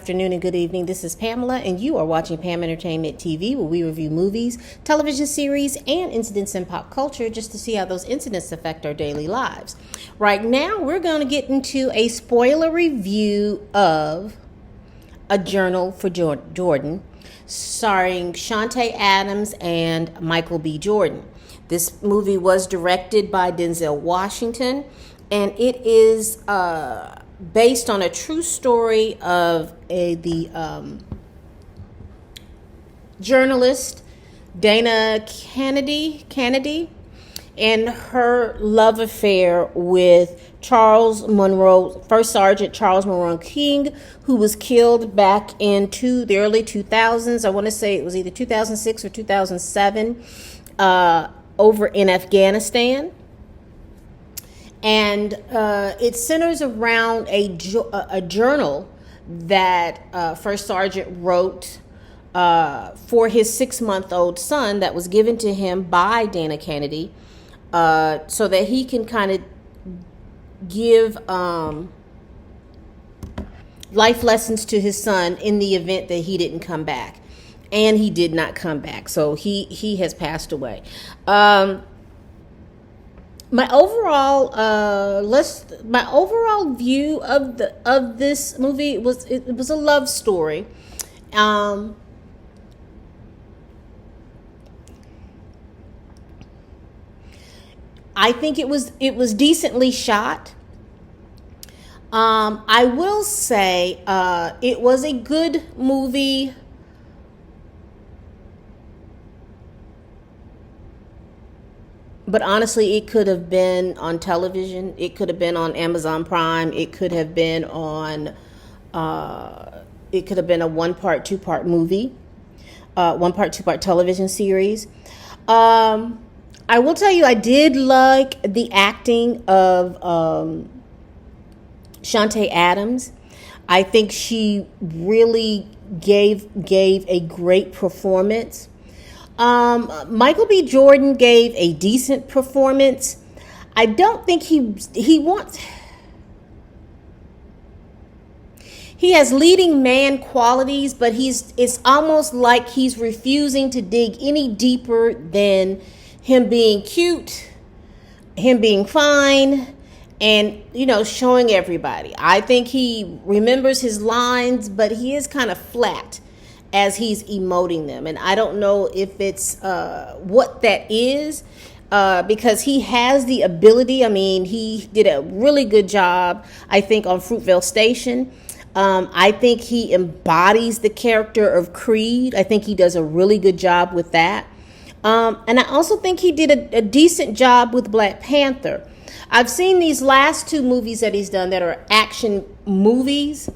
afternoon, and good evening. This is Pamela, and you are watching Pam Entertainment TV, where we review movies, television series, and incidents in pop culture just to see how those incidents affect our daily lives. Right now, we're going to get into a spoiler review of A Journal for Jordan, starring Shantae Adams and Michael B. Jordan. This movie was directed by Denzel Washington, and it is based on a true story of the journalist Dana Kennedy and her love affair with Charles Monroe, First Sergeant Charles Monroe King, who was killed back into the early 2000s. I want to say it was either 2006 or 2007 over in Afghanistan. And it centers around a journal that First Sergeant wrote for his 6-month-old son that was given to him by Dana Kennedy so that he can kind of give life lessons to his son in the event that he didn't come back. And he did not come back, so he has passed away. My overall view of this movie was it was a love story. I think it was decently shot. I will say it was a good movie. But honestly, it could have been on television. It could have been on Amazon Prime. It could have been on. It could have been a 1-part, 2-part movie, 1-part, 2-part television series. I will tell you, I did like the acting of Shantae Adams. I think she really gave a great performance. Michael B. Jordan gave a decent performance. I don't think he has leading man qualities, but it's almost like he's refusing to dig any deeper than him being cute, him being fine, and showing everybody. I think he remembers his lines, but he is kind of flat as he's emoting them. And I don't know if it's what that is, because he has the ability. I mean, he did a really good job, I think, on Fruitvale Station. I think he embodies the character of Creed. I think he does a really good job with that. And I also think he did a decent job with Black Panther. I've seen these last 2 movies that he's done that are action movies.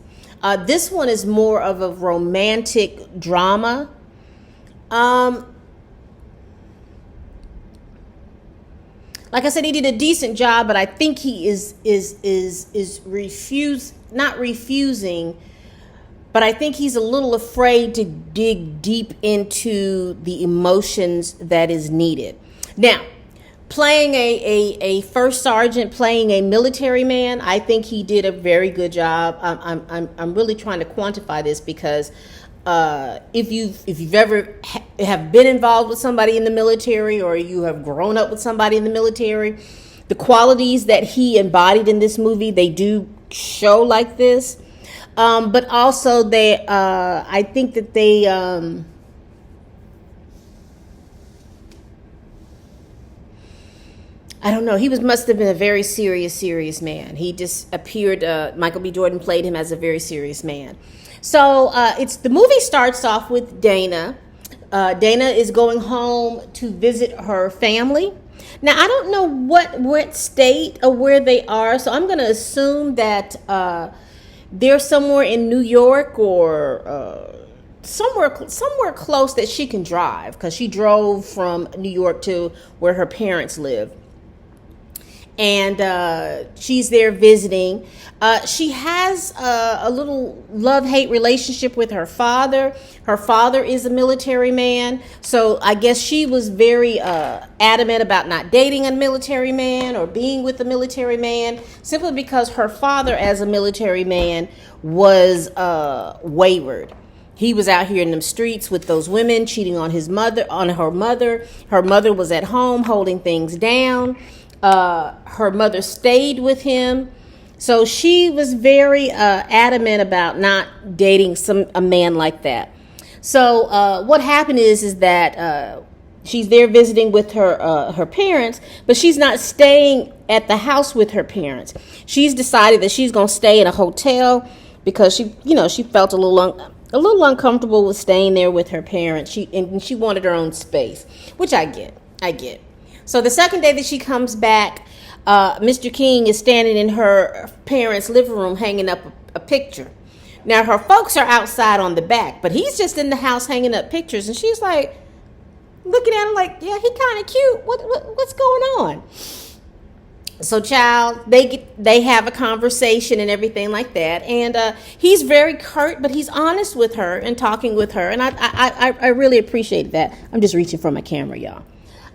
This one is more of a romantic drama. Like I said, he did a decent job, but I think he is not refusing, but I think he's a little afraid to dig deep into the emotions that is needed. Now, playing a first sergeant, playing a military man, I think he did a very good job. I'm really trying to quantify this because if you've ever have been involved with somebody in the military, or you have grown up with somebody in the military, the qualities that he embodied in this movie, they do show like this. But also I think that they I don't know. He must have been a very serious man. He just appeared. Michael B. Jordan played him as a very serious man. So the movie starts off with Dana. Dana is going home to visit her family. Now, I don't know what state or where they are, so I'm going to assume that they're somewhere in New York or somewhere close that she can drive, because she drove from New York to where her parents live. and she's there visiting. She has a little love-hate relationship with her father. Her father is a military man, so I guess she was very adamant about not dating a military man or being with a military man, simply because her father, as a military man, was wayward. He was out here in the streets with those women, cheating on her mother. Her mother was at home holding things down. Her mother stayed with him. So she was very adamant about not dating a man like that. So what happened is that she's there visiting with her parents, but she's not staying at the house with her parents. She's decided that she's going to stay in a hotel because she felt a little uncomfortable with staying there with her parents. She wanted her own space, which I get. So the second day that she comes back, Mr. King is standing in her parents' living room hanging up a picture. Now, her folks are outside on the back, but he's just in the house hanging up pictures. And she's like, looking at him like, yeah, he kind of cute. What's going on? So, child, they have a conversation and everything like that. And he's very curt, but he's honest with her and talking with her. And I really appreciated that. I'm just reaching for my camera, y'all.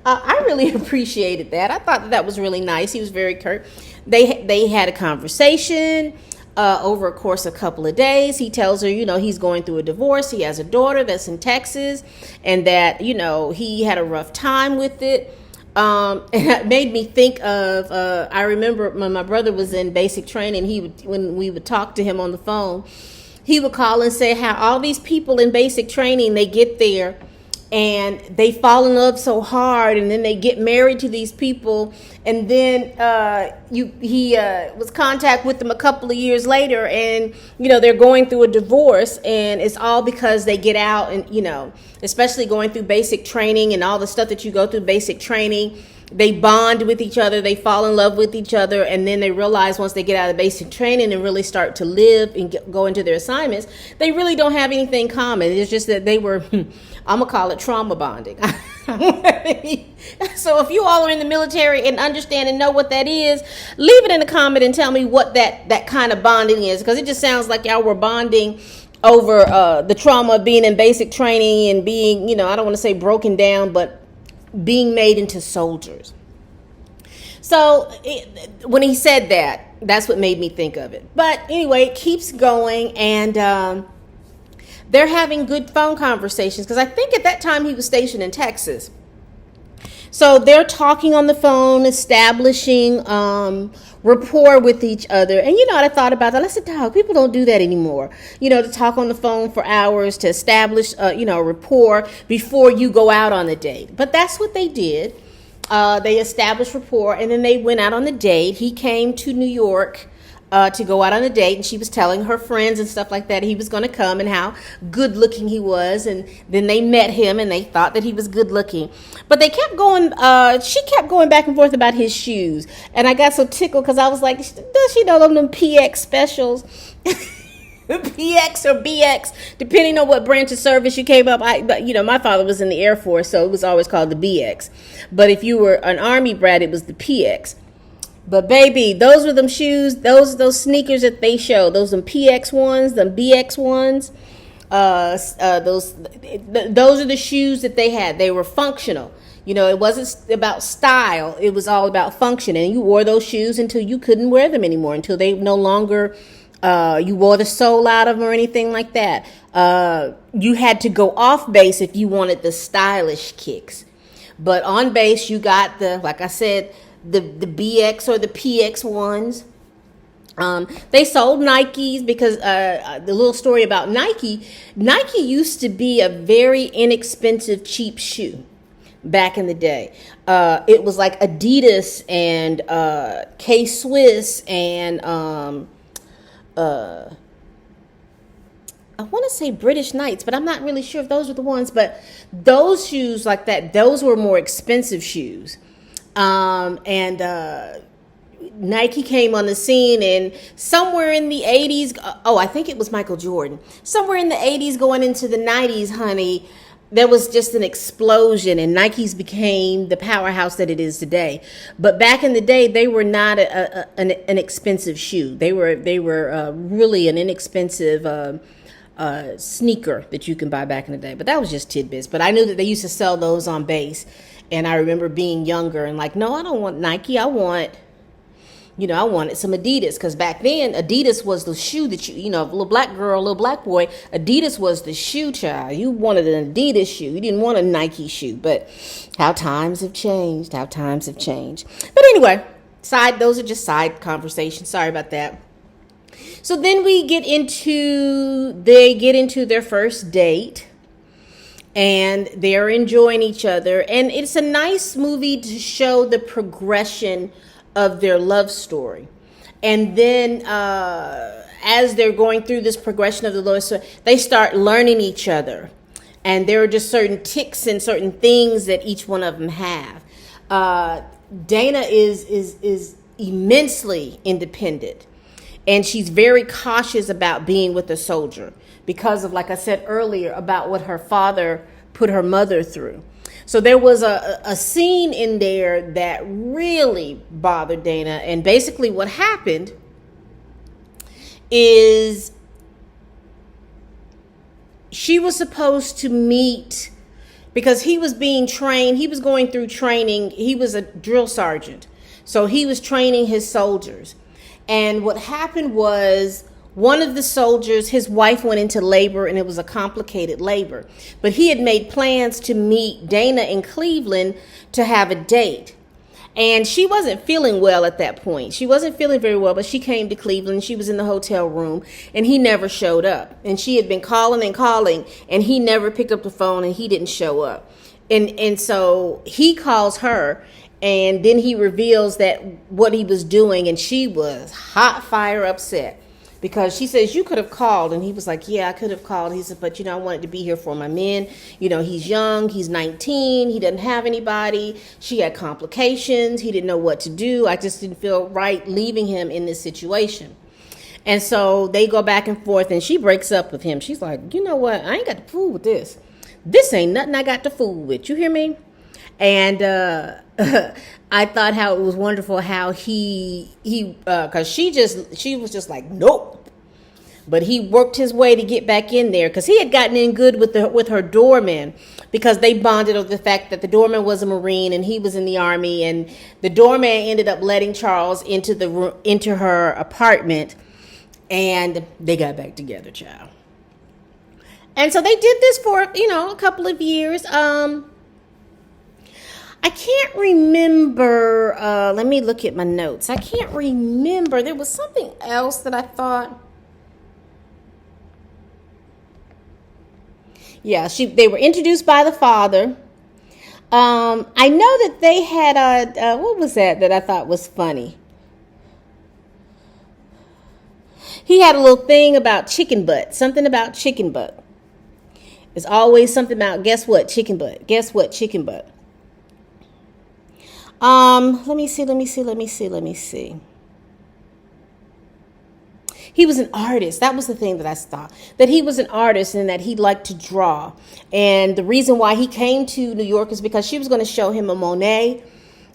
I really appreciated that. I thought that was really nice. He was very curt. They had a conversation over a course of a couple of days. He tells her, he's going through a divorce. He has a daughter that's in Texas, and that, he had a rough time with it. And it made me think of, I remember when my brother was in basic training, when we would talk to him on the phone, he would call and say how all these people in basic training, they get there and they fall in love so hard, and then they get married to these people, and then he was contact with them a couple of years later, and they're going through a divorce, and it's all because they get out, and especially going through basic training and all the stuff that you go through basic training, they bond with each other, they fall in love with each other, and then they realize once they get out of basic training and really start to live and go into their assignments, they really don't have anything common. It's just that they were, I'm going to call it trauma bonding. So if you all are in the military and understand and know what that is, leave it in the comment and tell me what that kind of bonding is, because it just sounds like y'all were bonding over the trauma of being in basic training and being, I don't want to say broken down, but being made into soldiers. So when he said that, that's what made me think of it. But anyway, it keeps going, and they're having good phone conversations, because I think at that time he was stationed in Texas. So they're talking on the phone, establishing rapport with each other. And what I thought about that? I said, dog, people don't do that anymore. To talk on the phone for hours, to establish, rapport before you go out on a date. But that's what they did. They established rapport, and then they went out on the date. He came to New York to go out on a date, and she was telling her friends and stuff like that he was going to come and how good looking he was. And then they met him and they thought that he was good looking, but they kept going, she kept going back and forth about his shoes, and I got so tickled because I was like, does she know them PX specials? PX or BX, depending on what branch of service you came up. My father was in the Air Force, so it was always called the BX, but if you were an Army brat, it was the PX. But baby, those were them shoes, those sneakers that they show, those them PX ones, them BX ones, those are the shoes that they had. They were functional. It wasn't about style. It was all about function. And you wore those shoes until you couldn't wear them anymore, until they no longer, you wore the sole out of them or anything like that. You had to go off base if you wanted the stylish kicks. But on base, you got like I said, the BX or the PX ones. They sold Nikes because the little story about Nike used to be a very inexpensive, cheap shoe back in the day. It was like Adidas and K-Swiss and I want to say British Knights, but I'm not really sure if those were the ones. But those shoes like that, those were more expensive shoes. Nike came on the scene, and somewhere in the 80s, I think it was Michael Jordan, somewhere in the 80s going into the 90s, honey, there was just an explosion, and Nike's became the powerhouse that it is today. But back in the day, they were not an expensive shoe. They were really an inexpensive sneaker that you can buy back in the day. But that was just tidbits. But I knew that they used to sell those on base, and I remember being younger and like, no, I don't want Nike. I wanted some Adidas, because back then Adidas was the shoe that a little black girl, little black boy, Adidas was the shoe, child. You wanted an Adidas shoe. You didn't want a Nike shoe. But how times have changed. But anyway, those are just side conversations. Sorry about that. So then they get into their first date, and they're enjoying each other. And it's a nice movie to show the progression of their love story. And then as they're going through this progression of the love story, they start learning each other. And there are just certain tics and certain things that each one of them have. Dana is immensely independent. And she's very cautious about being with a soldier because of, like I said earlier, about what her father put her mother through. So there was a scene in there that really bothered Dana. And basically what happened is she was supposed to meet, because he was being trained. He was going through training. He was a drill sergeant. So he was training his soldiers. And what happened was, one of the soldiers, his wife went into labor, and it was a complicated labor. But he had made plans to meet Dana in Cleveland to have a date. And she wasn't feeling well at that point. She wasn't feeling very well, but she came to Cleveland. She was in the hotel room, and he never showed up. And she had been calling, and he never picked up the phone, and he didn't show up. And so he calls her, and then he reveals that what he was doing, and she was hot fire upset. Because she says, you could have called. And he was like, yeah, I could have called. He said, but, I wanted to be here for my men. He's young. He's 19. He doesn't have anybody. She had complications. He didn't know what to do. I just didn't feel right leaving him in this situation. And so they go back and forth, and she breaks up with him. She's like, you know what? I ain't got to fool with this. This ain't nothing I got to fool with. You hear me? And I thought how it was wonderful how he because she was just like, nope. But he worked his way to get back in there, because he had gotten in good with her doorman, because they bonded over the fact that the doorman was a Marine and he was in the Army, and the doorman ended up letting Charles into her apartment, and they got back together, child. And so they did this for a couple of years. I can't remember. Let me look at my notes. I can't remember. There was something else that I thought. Yeah, they were introduced by the father. I know that they had what was that I thought was funny? He had a little thing about chicken butt. Something about chicken butt. It's always something about, guess what, chicken butt. Guess what, chicken butt. Let me see. He was an artist. That was the thing that I thought. That he was an artist and that he liked to draw. And the reason why he came to New York is because she was going to show him a Monet.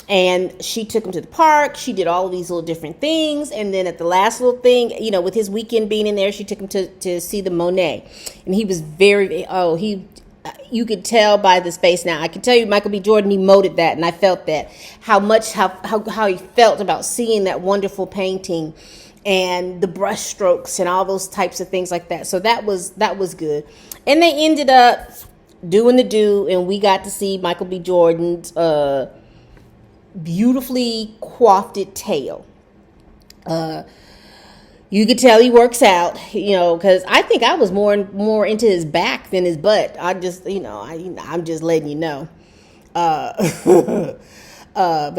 And she took him to the park. She did all of these little different things. And then at the last little thing, with his weekend being in there, she took him to see the Monet. And he was you could tell by the space. Now, I can tell you Michael B. Jordan emoted that, and I felt that. How he felt about seeing that wonderful painting and the brush strokes and all those types of things like that. So that was good. And they ended up doing the do, and we got to see Michael B. Jordan's beautifully coiffed tail. You could tell he works out, because I think I was more into his back than his butt. I just, I'm just letting you know. But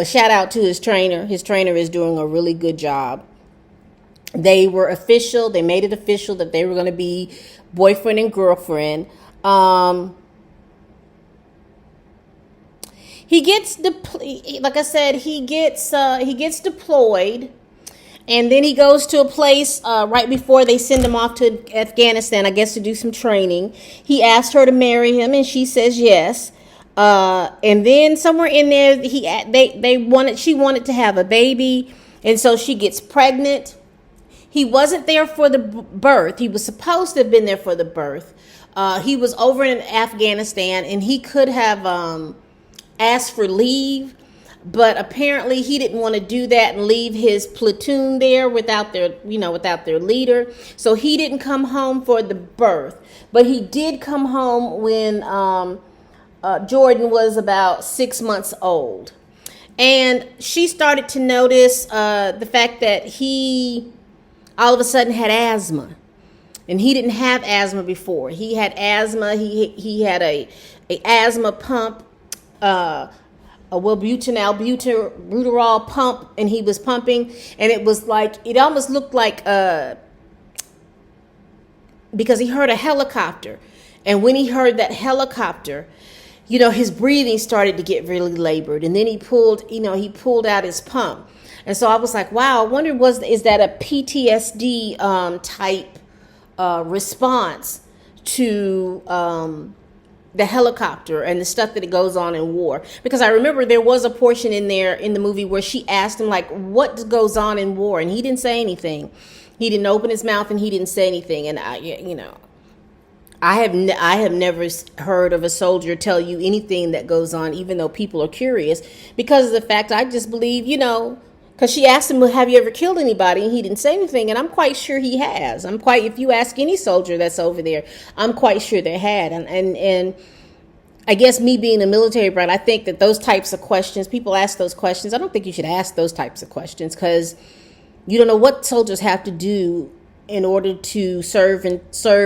shout out to his trainer. His trainer is doing a really good job. They were official. They made it official that they were going to be boyfriend and girlfriend. He gets like I said, he gets deployed. And then he goes to a place right before they send him off to Afghanistan, I guess, to do some training. He asked her to marry him, and she says yes. And then somewhere in there, she wanted to have a baby, and so she gets pregnant. He wasn't there for the birth. He was supposed to have been there for the birth. He was over in Afghanistan, and he could have asked for leave, but apparently he didn't want to do that and leave his platoon there without their leader. So he didn't come home for the birth, but he did come home when Jordan was about 6 months old. And she started to notice the fact that he all of a sudden had asthma. And he didn't have asthma before. He had asthma. He had a asthma pump, a buterol pump, and he was pumping, and it was like, it almost looked like because he heard a helicopter, and when he heard that helicopter, his breathing started to get really labored, and then he pulled out his pump, and so I was like, wow, I wonder is that a PTSD type response to the helicopter and the stuff that it goes on in war? Because I remember there was a portion in there in the movie where she asked him, like, what goes on in war? And he didn't say anything. He didn't open his mouth, and he didn't say anything. And I have never heard of a soldier tell you anything that goes on, even though people are curious, because of the fact I just believe, because she asked him, well, have you ever killed anybody? And he didn't say anything. And I'm quite sure he has. If you ask any soldier that's over there, I'm quite sure they had. And I guess me being a military brat, I think that those types of questions, people ask those questions. I don't think you should ask those types of questions, because you don't know what soldiers have to do in order to serve,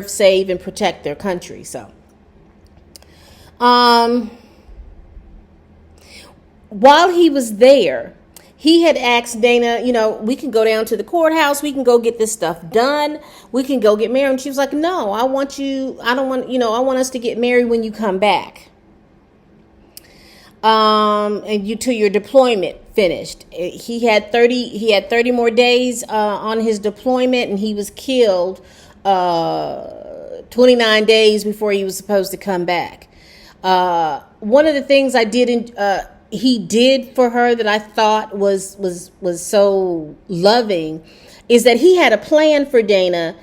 save, and protect their country. So, while he was there, he had asked Dana, we can go down to the courthouse. We can go get this stuff done. We can go get married. And she was like, no, I want us to get married when you come back. And till your deployment finished. He had 30 more days on his deployment, and he was killed 29 days before he was supposed to come back. One of the things he did for her that I thought was so loving is that he had a plan for Dana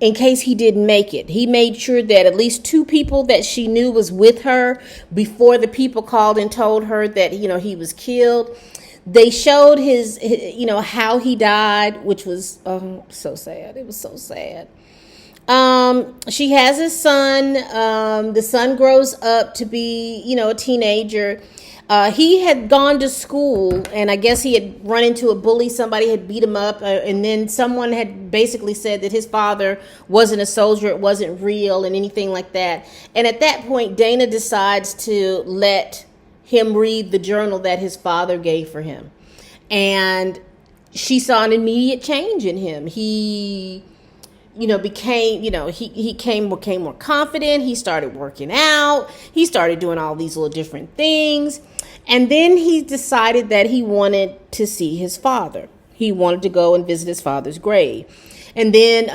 in case he didn't make it. He made sure that at least 2 people that she knew was with her before the people called and told her that, he was killed. They showed his how he died, which was so sad. It was so sad. She has a son. The son grows up to be, a teenager. He had gone to school, and I guess he had run into a bully. Somebody had beat him up, and then someone had basically said that his father wasn't a soldier, it wasn't real, and anything like that. And at that point, Dana decides to let him read the journal that his father gave for him. And she saw an immediate change in him. He became more confident. He started working out. He started doing all these little different things. And then he decided that he wanted to see his father. He wanted to go and visit his father's grave. And then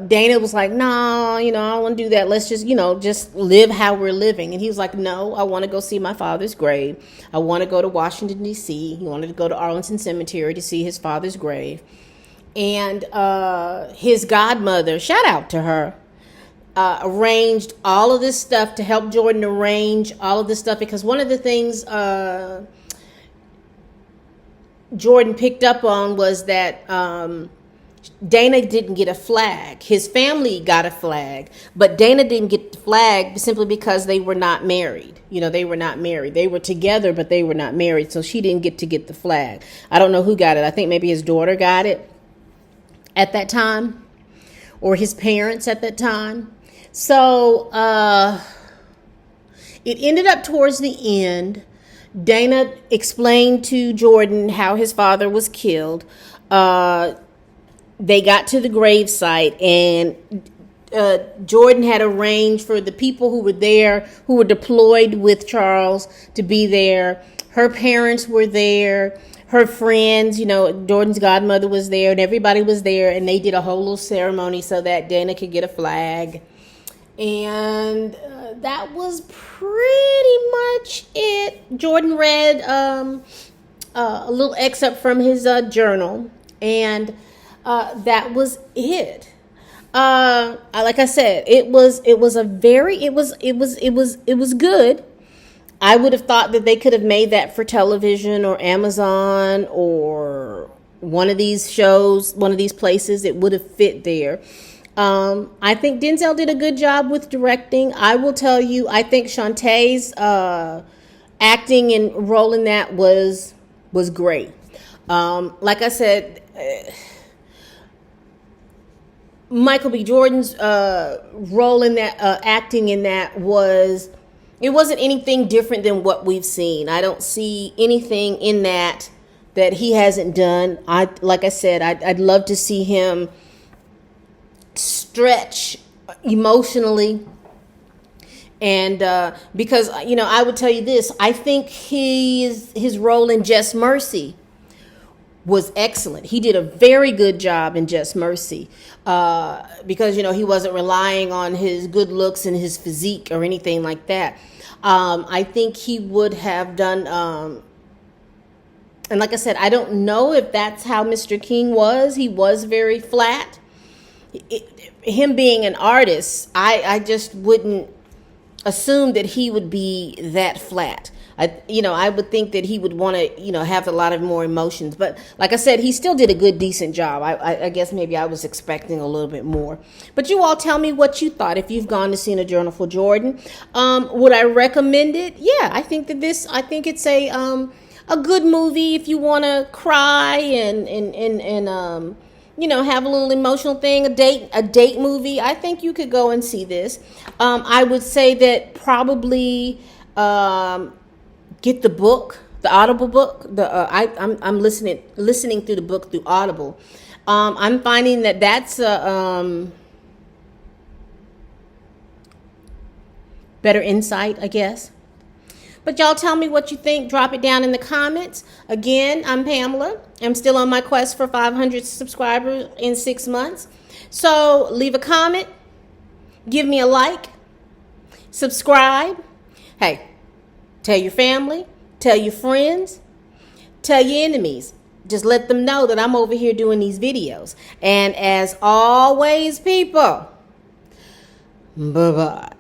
Dana was like, no, I don't want to do that. Let's just live how we're living. And he was like, no, I want to go see my father's grave. I want to go to Washington, D.C. He wanted to go to Arlington Cemetery to see his father's grave. And his godmother, shout out to her, arranged all of this stuff to help Jordan arrange all of this stuff, because one of the things Jordan picked up on was that Dana didn't get a flag. His family got a flag, but Dana didn't get the flag simply because they were not married. They were not married. They were together, but they were not married, so she didn't get the flag. I don't know who got it. I think maybe his daughter got it at that time, or his parents at that time. So it ended up towards the end. Dana explained to Jordan how his father was killed. They got to the gravesite, and Jordan had arranged for the people who were there, who were deployed with Charles, to be there. Her parents were there. her friends, Jordan's godmother was there and everybody was there, and they did a whole little ceremony so that Dana could get a flag. And that was pretty much it. Jordan read a little excerpt from his journal, and that was it. Like I said, it was good. I would have thought that they could have made that for television or Amazon or one of these shows, one of these places. It would have fit there. I think Denzel did a good job with directing. I will tell you, I think Shantae's acting and role in that was great. Like I said, Michael B. Jordan's role in that, acting in that it wasn't anything different than what we've seen. I don't see anything in that he hasn't done. Like I said, I'd love to see him stretch emotionally. And because, I would tell you this, I think his role in Just Mercy was excellent. He did a very good job in Just Mercy because, he wasn't relying on his good looks and his physique or anything like that. I think he would have done, and like I said, I don't know if that's how Mr. King was. He was very flat. Him being an artist, I just wouldn't assume that he would be that flat. I would think that he would want to, have a lot of more emotions. But like I said, he still did a good, decent job. I guess maybe I was expecting a little bit more. But you all tell me what you thought if you've gone to see A Journal for Jordan. Would I recommend it? Yeah, I think it's a good movie if you want to cry and have a little emotional thing, a date movie. I think you could go and see this. I would say that probably get the book, the Audible book. I'm listening through the book through Audible. I'm finding that that's better insight, I guess. But y'all tell me what you think. Drop it down in the comments. Again, I'm Pamela. I'm still on my quest for 500 subscribers in 6 months. So leave a comment. Give me a like. Subscribe. Hey, tell your family. Tell your friends. Tell your enemies. Just let them know that I'm over here doing these videos. And as always, people, bye-bye.